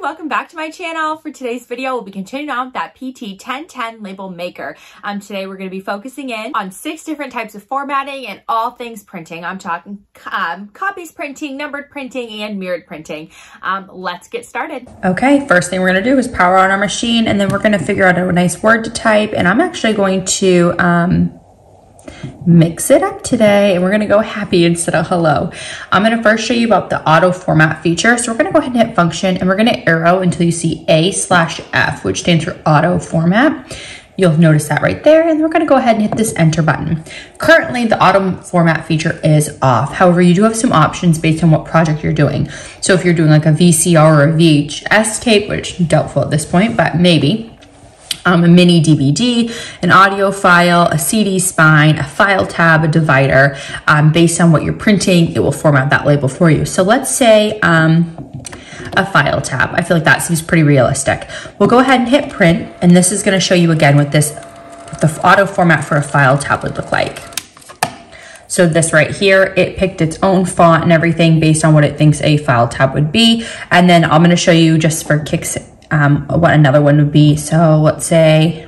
welcome back to my channel. For today's video, we'll be continuing on with that PT-1010 label maker. Today we're going to be focusing in on 6 different types of formatting and all things printing. I'm talking copies printing, numbered printing, and mirrored printing. Let's get started. Okay, first thing we're going to do is power on our machine, and then we're going to figure out a nice word to type, and I'm actually going to mix it up today, and we're gonna go happy instead of hello. I'm gonna first show you about the auto format feature. So we're gonna go ahead and hit function, and we're gonna arrow until you see A/F, which stands for auto format. You'll notice that right there, and we're gonna go ahead and hit this enter button. Currently, the auto format feature is off. However, you do have some options based on what project you're doing. So if you're doing like a VCR or a VHS tape, which doubtful at this point, but maybe, a mini DVD, an audio file, a CD spine, a file tab, a divider. Based on what you're printing, it will format that label for you. So let's say a file tab. I feel like that seems pretty realistic. We'll go ahead and hit print, and this is going to show you again what the auto format for a file tab would look like. So this right here, it picked its own font and everything based on what it thinks a file tab would be. And then I'm going to show you just for kicks what another one would be. So let's say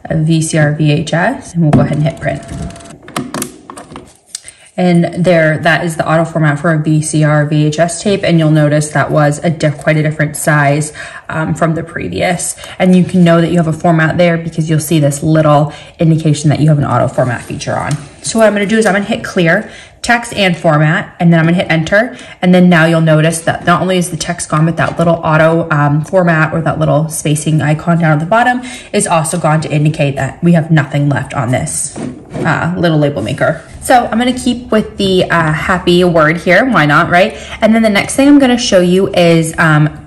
a VCR VHS, and we'll go ahead and hit print. And there, that is the auto format for a VCR VHS tape, and you'll notice that was quite a different size from the previous. And you can know that you have a format there because you'll see this little indication that you have an auto format feature on. So what I'm gonna do is I'm gonna hit clear, text and format, and then I'm gonna hit enter. And then now you'll notice that not only is the text gone, but that little auto format or that little spacing icon down at the bottom is also gone to indicate that we have nothing left on this little label maker. So I'm gonna keep with the happy word here, why not, right? And then the next thing I'm gonna show you is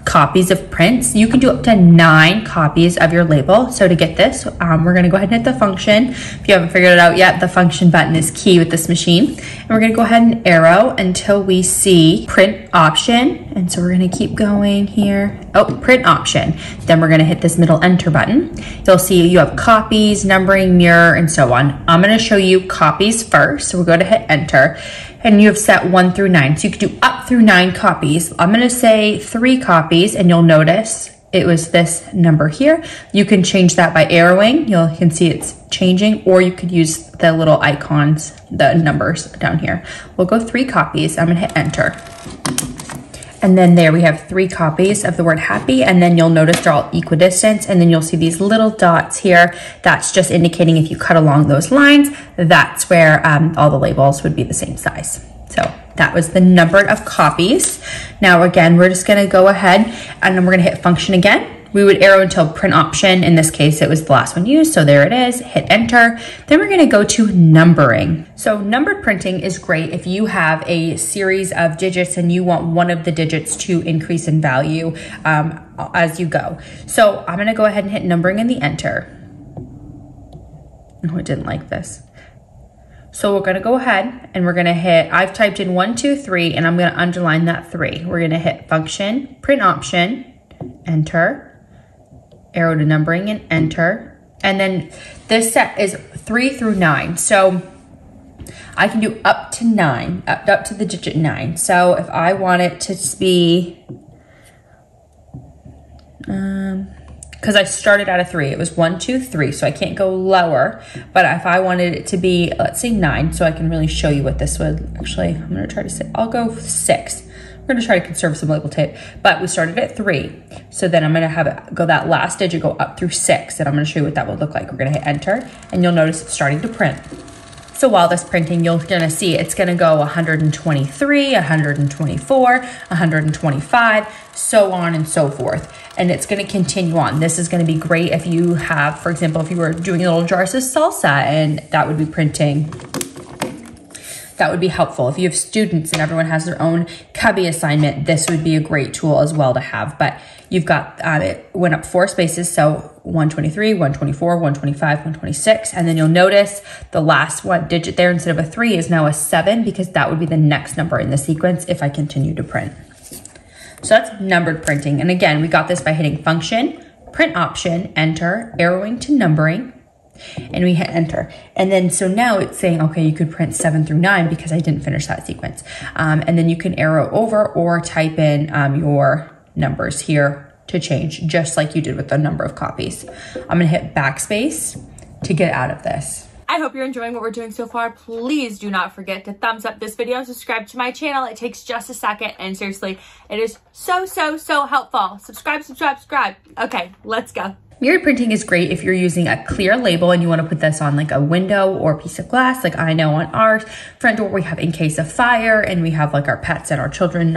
copies of prints. You can do up to 9 copies of your label. So to get this, we're gonna go ahead and hit the function. If you haven't figured it out yet, the function button is key with this machine. And we're gonna go ahead and arrow until we see print option. And so we're gonna keep going here. Oh, print option. Then we're gonna hit this middle enter button. You'll see you have copies, numbering, mirror, and so on. I'm gonna show you copies first. So we're going to hit enter, and you have set 1 through 9. So you can do up through 9 copies. I'm going to say 3 copies, and you'll notice it was this number here. You can change that by arrowing. You can see it's changing, or you could use the little icons, the numbers down here. We'll go 3 copies. I'm going to hit enter. And then there we have 3 copies of the word happy, and then you'll notice they're all equidistant, and then you'll see these little dots here. That's just indicating if you cut along those lines, that's where all the labels would be the same size. So that was the number of copies. Now again, we're just gonna go ahead and then we're gonna hit function again. We would arrow until print option. In this case, it was the last one used, so there it is, hit enter. Then we're gonna go to numbering. So numbered printing is great if you have a series of digits and you want one of the digits to increase in value as you go. So I'm gonna go ahead and hit numbering in the enter. Oh, it didn't like this. So we're gonna go ahead and we're gonna hit, I've typed in 1, 2, 3, and I'm gonna underline that 3. We're gonna hit function, print option, enter, arrow to numbering and enter. And then this set is 3 through 9. So I can do up to 9, up to the digit 9. So if I want it to be, because I started at a 3, it was 1, 2, 3, so I can't go lower. But if I wanted it to be, let's say 9, so I can really show you what this would, actually, I'm gonna try to say, I'll go 6. We're gonna try to conserve some label tape, but we started at 3. So then I'm gonna have it go that last digit go up through 6, and I'm gonna show you what that would look like. We're gonna hit enter, and you'll notice it's starting to print. So while this printing, you're gonna see it's gonna go 123, 124, 125, so on and so forth. And it's gonna continue on. This is gonna be great if you have, for example, if you were doing little jars of salsa, and that would be printing. That would be helpful. If you have students and everyone has their own cubby assignment, this would be a great tool as well to have. But you've got, it went up 4 spaces, so 123, 124, 125, 126, and then you'll notice the last one digit there instead of a 3 is now a 7, because that would be the next number in the sequence if I continue to print. So that's numbered printing. And again, we got this by hitting function, print option, enter, arrowing to numbering, and we hit enter. And then, so now it's saying, okay, you could print 7 through 9 because I didn't finish that sequence. And then you can arrow over or type in your numbers here to change, just like you did with the number of copies. I'm gonna hit backspace to get out of this. I hope you're enjoying what we're doing so far. Please do not forget to thumbs up this video, subscribe to my channel. It takes just a second, and seriously, it is so helpful. Subscribe. Okay, let's go. Mirrored printing is great if you're using a clear label and you want to put this on like a window or a piece of glass. Like I know on our front door, we have in case of fire, and we have like our pets and our children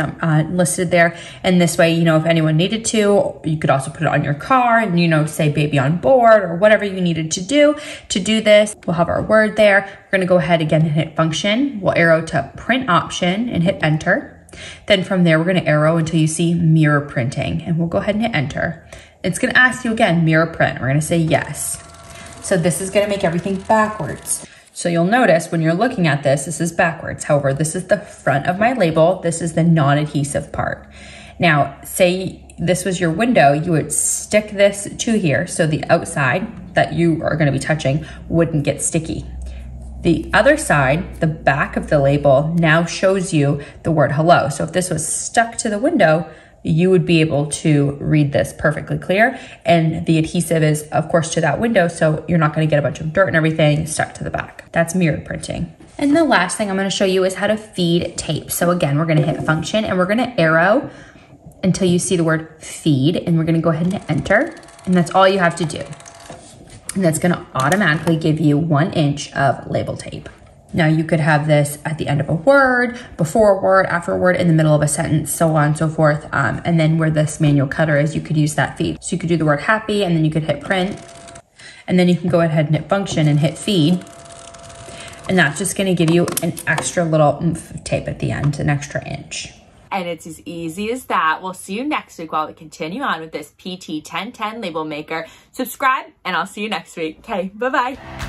listed there. And this way, you know, if anyone needed to, you could also put it on your car and, you know, say baby on board or whatever you needed to do this. We'll have our word there. We're going to go ahead again and hit function. We'll arrow to print option and hit enter. Then from there, we're going to arrow until you see mirror printing, and we'll go ahead and hit enter. It's gonna ask you again, mirror print. We're gonna say yes. So this is gonna make everything backwards. So you'll notice when you're looking at this, this is backwards. However, this is the front of my label. This is the non-adhesive part. Now, say this was your window, you would stick this to here so the outside that you are gonna be touching wouldn't get sticky. The other side, the back of the label, now shows you the word hello. So if this was stuck to the window, you would be able to read this perfectly clear. And the adhesive is, of course, to that window, so you're not gonna get a bunch of dirt and everything stuck to the back. That's mirrored printing. And the last thing I'm gonna show you is how to feed tape. So again, we're gonna hit function and we're gonna arrow until you see the word feed, and we're gonna go ahead and hit enter. And that's all you have to do. And that's gonna automatically give you 1 inch of label tape. Now you could have this at the end of a word, before a word, after a word, in the middle of a sentence, so on and so forth. And then where this manual cutter is, you could use that feed. So you could do the word happy, and then you could hit print, and then you can go ahead and hit function and hit feed. And that's just gonna give you an extra little oomph of tape at the end, an extra inch. And it's as easy as that. We'll see you next week while we continue on with this PT-1010 label maker. Subscribe, and I'll see you next week. Okay, bye-bye.